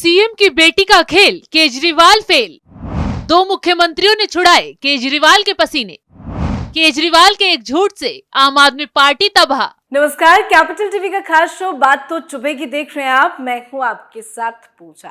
CM की बेटी का खेल, केजरीवाल फेल। दो मुख्यमंत्रियों ने छुड़ाए केजरीवाल के पसीने। केजरीवाल के एक झूठ से आम आदमी पार्टी तबाह। नमस्कार, कैपिटल टीवी का खास शो बात तो चुभेगी देख रहे हैं आप। मैं हूं आपके साथ पूजा।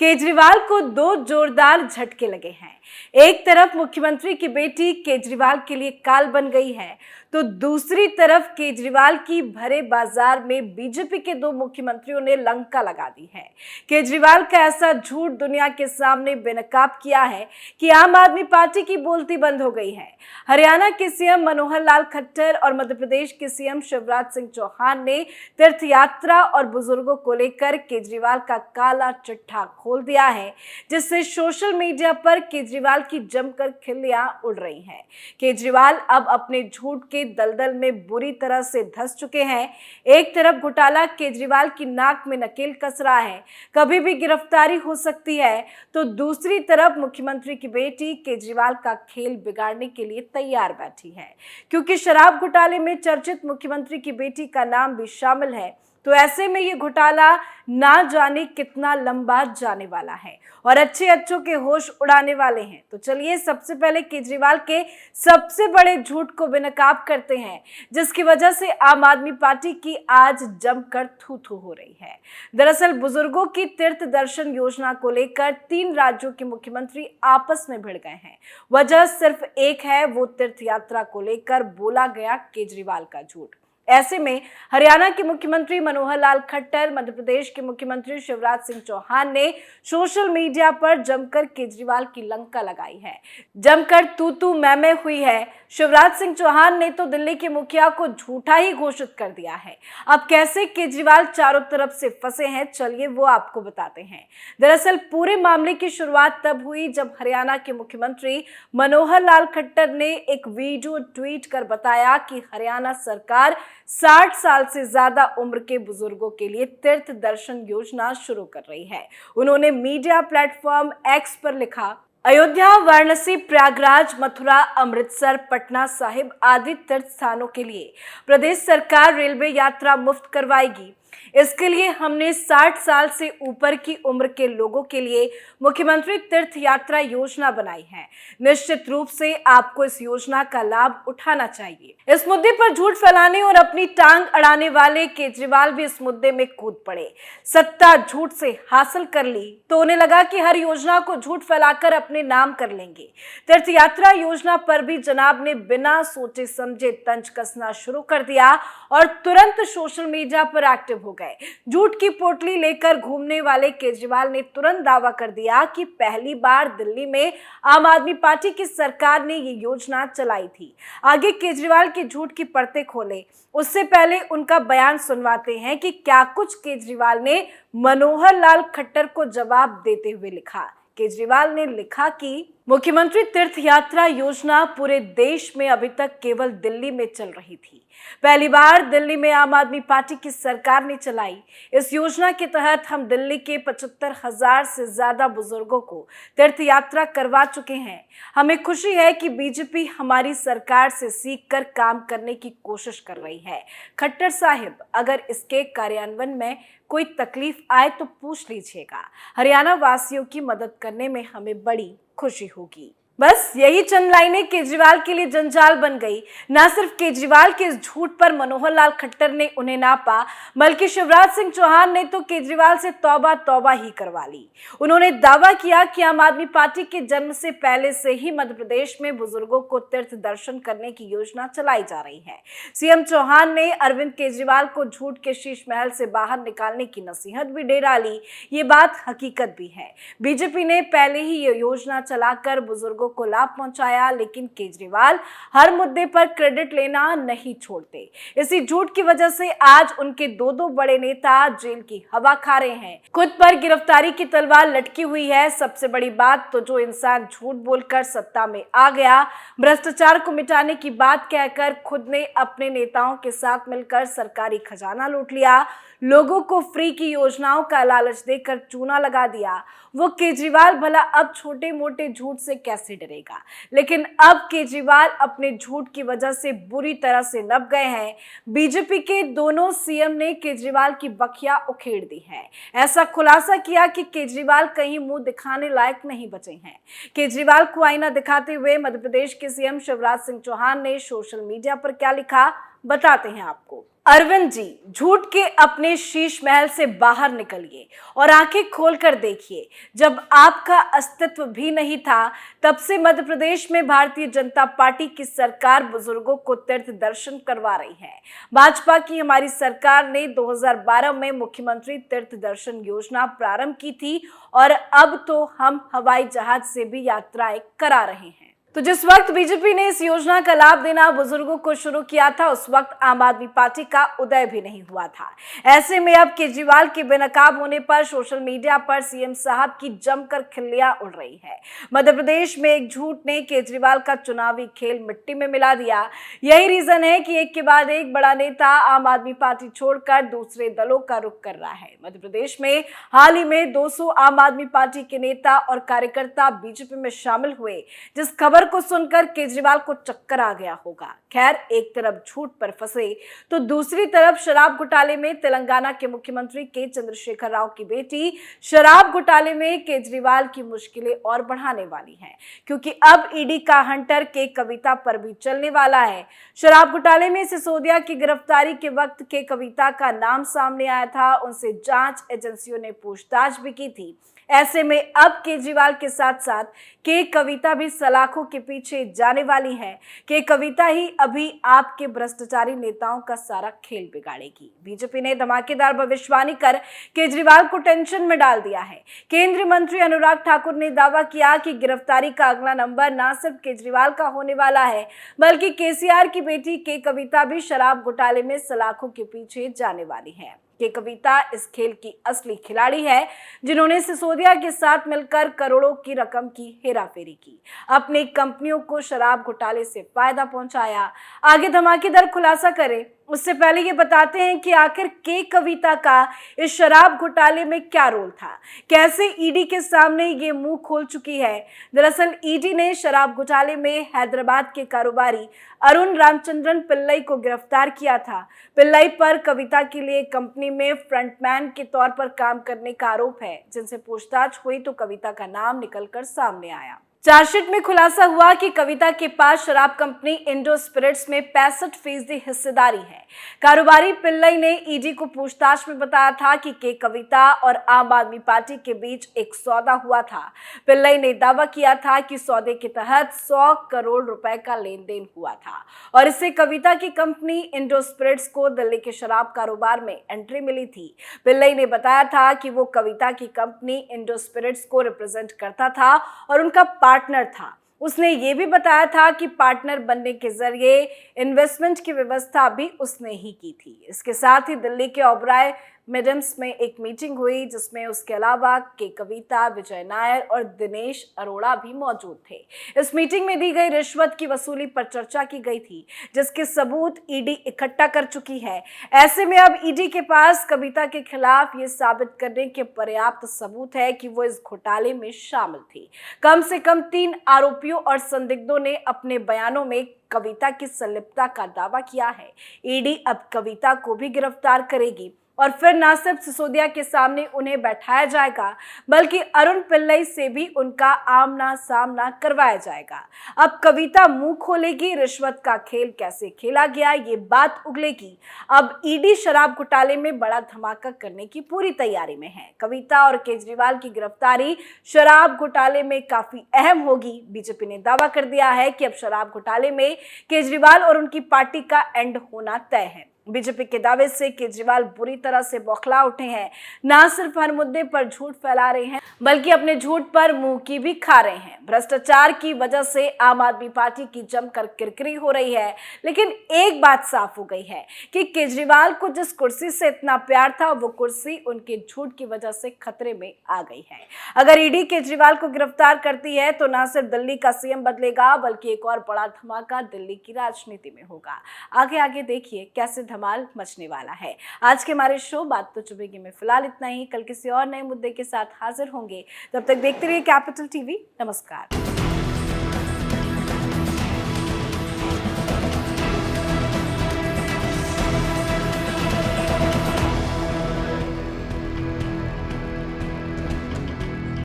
केजरीवाल को दो जोरदार झटके लगे हैं। एक तरफ मुख्यमंत्री की बेटी केजरीवाल के लिए काल बन गई है, तो दूसरी तरफ केजरीवाल की भरे बाजार में बीजेपी के दो मुख्यमंत्रियों ने लंका लगा दी है। केजरीवाल का ऐसा झूठ दुनिया के सामने बेनकाब किया है कि आम आदमी पार्टी की बोलती बंद हो गई है। हरियाणा के सीएम मनोहर लाल खट्टर और मध्य प्रदेश के सीएम शिवराज सिंह चौहान ने तीर्थ यात्रा और बुजुर्गों को लेकर केजरीवाल का काला चिट्ठा खोल दिया है, जिससे सोशल मीडिया पर केजरीवाल की जमकर खिल्लियां उड़ रही हैं। केजरीवाल अब अपने झूठ के दलदल में बुरी तरह से धंस चुके हैं। एक तरफ घोटाला केजरीवाल की नाक में नकेल कस रहा है, कभी भी गिरफ्तारी हो सकती है, तो दूसरी तरफ मुख्यमंत्री की बेटी केजरीवाल का खेल बिगाड़ने के लिए तैयार बैठी है, क्योंकि शराब घोटाले में चर्चित मुख्यमंत्री की बेटी का नाम भी शामिल है। तो ऐसे में ये घोटाला ना जाने कितना लंबा जाने वाला है और अच्छों के होश उड़ाने वाले हैं। तो चलिए सबसे पहले केजरीवाल के सबसे बड़े झूठ को बेनकाब करते हैं, जिसकी वजह से आम आदमी पार्टी की आज जमकर थू-थू हो रही है। दरअसल बुजुर्गों की तीर्थ दर्शन योजना को लेकर 3 राज्यों के मुख्यमंत्री आपस में भिड़ गए हैं। वजह सिर्फ एक है, वो तीर्थ यात्रा को लेकर बोला गया केजरीवाल का झूठ। ऐसे में हरियाणा के मुख्यमंत्री मनोहर लाल खट्टर, मध्य प्रदेश के मुख्यमंत्री शिवराज सिंह चौहान ने सोशल मीडिया पर जमकर केजरीवाल की लंका लगाई है, जमकर तू मैं हुई है। शिवराज सिंह चौहान ने तो दिल्ली के मुखिया को झूठा ही घोषित कर दिया है। अब कैसे केजरीवाल चारों तरफ से फंसे हैं, चलिए वो आपको बताते हैं। दरअसल पूरे मामले की शुरुआत तब हुई जब हरियाणा के मुख्यमंत्री मनोहर लाल खट्टर ने एक वीडियो ट्वीट कर बताया कि हरियाणा सरकार 60 साल से ज्यादा उम्र के बुजुर्गों के लिए तीर्थ दर्शन योजना शुरू कर रही है। उन्होंने मीडिया प्लेटफॉर्म एक्स पर लिखा, अयोध्या, वाराणसी, प्रयागराज, मथुरा, अमृतसर, पटना साहिब आदि तीर्थ स्थानों के लिए प्रदेश सरकार रेलवे यात्रा मुफ्त करवाएगी। इसके लिए हमने 60 साल से ऊपर की उम्र के लोगों के लिए मुख्यमंत्री तीर्थ यात्रा योजना बनाई है। निश्चित रूप से आपको इस योजना का लाभ उठाना चाहिए। इस मुद्दे पर झूठ फैलाने और अपनी टांग अड़ाने वाले केजरीवाल भी इस मुद्दे में कूद पड़े। सत्ता झूठ से हासिल कर ली तो उन्हें लगा कि हर योजना को झूठ फैलाकर अपने नाम कर लेंगे। तीर्थ यात्रा योजना पर भी जनाब ने बिना सोचे समझे तंज कसना शुरू कर दिया और तुरंत सोशल मीडिया पर एक्टिव हो गए। झूठ की पोटली लेकर घूमने वाले केजरीवाल ने तुरंत दावा कर दिया कि पहली बार दिल्ली में आम आदमी पार्टी की सरकार ने ये योजना चलाई थी। आगे केजरीवाल के झूठ की परतें खोले, उससे पहले उनका बयान सुनवाते हैं कि क्या कुछ केजरीवाल ने मनोहर लाल खट्टर को जवाब देते हुए लिखा। केजरीवाल ने लिखा कि मुख्यमंत्री तीर्थ यात्रा योजना पूरे देश में अभी तक केवल दिल्ली में चल रही थी। पहली बार दिल्ली में आम आदमी पार्टी की सरकार ने चलाई। इस योजना के तहत हम दिल्ली के 75,000 से ज्यादा बुजुर्गों को तीर्थ यात्रा करवा चुके हैं। हमें खुशी है कि बीजेपी हमारी सरकार से सीखकर काम करने की कोशिश कर रही है। खट्टर साहिब, अगर इसके कार्यान्वयन में कोई तकलीफ आए तो पूछ लीजिएगा। हरियाणा वासियों की मदद करने में हमें बड़ी खुशी होगी। बस यही चंद लाइनें केजरीवाल के लिए जंजाल बन गई। ना सिर्फ केजरीवाल के इस झूठ पर मनोहर लाल खट्टर ने उन्हें नापा, बल्कि शिवराज सिंह चौहान ने तो केजरीवाल से तौबा तौबा ही करवा ली। उन्होंने दावा किया कि आम आदमी पार्टी के जन्म से पहले से ही मध्य प्रदेश में बुजुर्गों को तीर्थ दर्शन करने की योजना चलाई जा रही है। सीएम चौहान ने अरविंद केजरीवाल को झूठ के शीश महल से बाहर निकालने की नसीहत भी दे डाली। ये बात हकीकत भी है। बीजेपी ने पहले ही ये योजना चलाकर बुजुर्गों को लाभ पहुंचाया, लेकिन केजरीवाल हर मुद्दे पर क्रेडिट लेना नहीं छोड़ते। इसी झूठ की वजह से आज उनके दो बड़े नेता जेल की हवा खा रहे हैं। खुद पर गिरफ्तारी की तलवार लटकी हुई है। सबसे बड़ी बात तो जो इंसान झूठ बोलकर सत्ता में आ गया, भ्रष्टाचार को मिटाने की बात कहकर खुद ने अपने नेताओं के साथ मिलकर सरकारी खजाना लूट लिया, लोगों को फ्री की योजनाओं का लालच देकर चूना लगा दिया, वो केजरीवाल भला अब छोटे मोटे झूठ से कैसे डरेगा। लेकिन अब केजरीवाल अपने झूठ की वजह से बुरी तरह से नप गए हैं। बीजेपी के दोनों सीएम ने केजरीवाल की बखिया उखेड़ दी है। ऐसा खुलासा किया कि केजरीवाल कहीं मुंह दिखाने लायक नहीं बचे हैं। केजरीवाल को आईना दिखाते हुए मध्य प्रदेश के सीएम शिवराज सिंह चौहान ने सोशल मीडिया पर क्या लिखा, बताते हैं आपको। अरविंद जी, झूठ के अपने शीश महल से बाहर निकलिए और आंखें खोलकर देखिए। जब आपका अस्तित्व भी नहीं था, तब से मध्य प्रदेश में भारतीय जनता पार्टी की सरकार बुजुर्गों को तीर्थ दर्शन करवा रही है। भाजपा की हमारी सरकार ने 2012 में मुख्यमंत्री तीर्थ दर्शन योजना प्रारंभ की थी और अब तो हम हवाई जहाज से भी यात्राएं करा रहे हैं। तो जिस वक्त बीजेपी ने इस योजना का लाभ देना बुजुर्गों को शुरू किया था, उस वक्त आम आदमी पार्टी का उदय भी नहीं हुआ था। ऐसे में अब केजरीवाल के बेनकाब होने पर सोशल मीडिया पर सीएम साहब की जमकर खिल्लियां उड़ रही है। मध्य प्रदेश में एक झूठ ने केजरीवाल का चुनावी खेल मिट्टी में मिला दिया। यही रीजन है कि एक के बाद एक बड़ा नेता आम आदमी पार्टी छोड़कर दूसरे दलों का रुख कर रहा है। मध्य प्रदेश में हाल ही में 200 आम आदमी पार्टी के नेता और कार्यकर्ता बीजेपी में शामिल हुए, जिस खबर को सुनकर केजरीवाल को चक्कर आ गया होगा। खैर, एक तरफ झूठ पर फंसे तो दूसरी तरफ शराब घोटाले में तेलंगाना के मुख्यमंत्री के चंद्रशेखर राव की बेटी शराब घोटाले में केजरीवाल की मुश्किलें और बढ़ाने वाली हैं, क्योंकि अब ईडी का हंटर के कविता पर भी चलने वाला है। शराब घोटाले में सिसोदिया की गिरफ्तारी के वक्त के कविता का नाम सामने आया था। उनसे जांच एजेंसियों ने पूछताछ भी की थी। ऐसे में अब केजरीवाल के साथ साथ के कविता भी सलाखों के पीछे जाने वाली है। के कविता ही अभी आपके भ्रष्टाचारी नेताओं का सारा खेल बिगाड़ेगी। बीजेपी ने धमाकेदार भविष्यवाणी कर केजरीवाल को टेंशन में डाल दिया है। केंद्रीय मंत्री अनुराग ठाकुर ने दावा किया कि गिरफ्तारी का अगला नंबर न सिर्फ केजरीवाल का होने वाला है, बल्कि केसीआर की बेटी के कविता भी शराब घोटाले में सलाखों के पीछे जाने वाली है। के कविता इस खेल की असली खिलाड़ी है, जिन्होंने सिसोदिया के साथ मिलकर करोड़ों की रकम की हेराफेरी की, अपनी कंपनियों को शराब घोटाले से फायदा पहुंचाया। आगे धमाकेदार खुलासा करें उससे पहले ये बताते हैं कि आखिर के कविता का इस शराब घोटाले में क्या रोल था, कैसे ईडी के सामने ये मुंह खोल चुकी है। दरअसल ईडी ने शराब घोटाले में हैदराबाद के कारोबारी अरुण रामचंद्रन पिल्लई को गिरफ्तार किया था। पिल्लई पर कविता के लिए कंपनी में फ्रंटमैन के तौर पर काम करने का आरोप है। जिनसे पूछताछ हुई तो कविता का नाम निकलकर सामने आया। चार्जशीट में खुलासा हुआ कि कविता के पास शराब कंपनी इंडो स्पिरिट्स में 65% हिस्सेदारी है। कारोबारी पिल्लई ने ईडी को पूछताछ में बताया था कि के कविता और आम आदमी पार्टी के बीच एक सौदा हुआ था। पिल्लई ने दावा किया था कि सौदे के तहत 100 करोड़ रुपए का लेन देन हुआ था और इससे कविता की कंपनी इंडो स्पिरिट्स को दिल्ली के शराब कारोबार में एंट्री मिली थी। पिल्लई ने बताया था कि वो कविता की कंपनी इंडो स्पिरिट्स को रिप्रेजेंट करता था और उनका पार्टनर था। उसने ये भी बताया था कि पार्टनर बनने के जरिए इन्वेस्टमेंट की व्यवस्था भी उसने ही की थी। इसके साथ ही दिल्ली के ओबराय मेडम्स में एक मीटिंग हुई, जिसमें उसके अलावा के कविता, विजय नायर और दिनेश अरोड़ा भी मौजूद थे। इस मीटिंग में दी गई रिश्वत की वसूली पर चर्चा की गई थी, जिसके सबूत ईडी इकट्ठा कर चुकी है। ऐसे में अब ईडी के पास कविता के खिलाफ ये साबित करने के पर्याप्त सबूत है कि वो इस घोटाले में शामिल थी। कम से कम 3 आरोपियों और संदिग्धों ने अपने बयानों में कविता की संलिप्तता का दावा किया है। ईडी अब कविता को भी गिरफ्तार करेगी और फिर न सिर्फ सिसोदिया के सामने उन्हें बैठाया जाएगा, बल्कि अरुण पिल्लई से भी उनका आमना सामना करवाया जाएगा। अब कविता मुंह खोलेगी, रिश्वत का खेल कैसे खेला गया ये बात उगलेगी। अब ईडी शराब घोटाले में बड़ा धमाका करने की पूरी तैयारी में है। कविता और केजरीवाल की गिरफ्तारी शराब घोटाले में काफी अहम होगी। बीजेपी ने दावा कर दिया है कि अब शराब घोटाले में केजरीवाल और उनकी पार्टी का एंड होना तय है। बीजेपी के दावे से केजरीवाल बुरी तरह से बौखला उठे हैं। न सिर्फ हर मुद्दे पर झूठ फैला रहे हैं, बल्कि अपने झूठ पर मुंह की भी खा रहे हैं। भ्रष्टाचार की वजह से आम आदमी पार्टी की जमकर किरकिरी हो रही है। लेकिन एक बात साफ हो गई है कि केजरीवाल को जिस कुर्सी से इतना प्यार था, वो कुर्सी उनके झूठ की वजह से खतरे में आ गई है। अगर ईडी केजरीवाल को गिरफ्तार करती है तो न सिर्फ दिल्ली का सीएम बदलेगा, बल्कि एक और बड़ा धमाका दिल्ली की राजनीति में होगा। आगे आगे देखिए कैसे धमाल मचने वाला है। आज के हमारे शो बात तो चुभेगी में फिलहाल इतना ही। कल किसी और नए मुद्दे के साथ हाजिर होंगे, तब तक देखते रहिए कैपिटल टीवी। नमस्कार।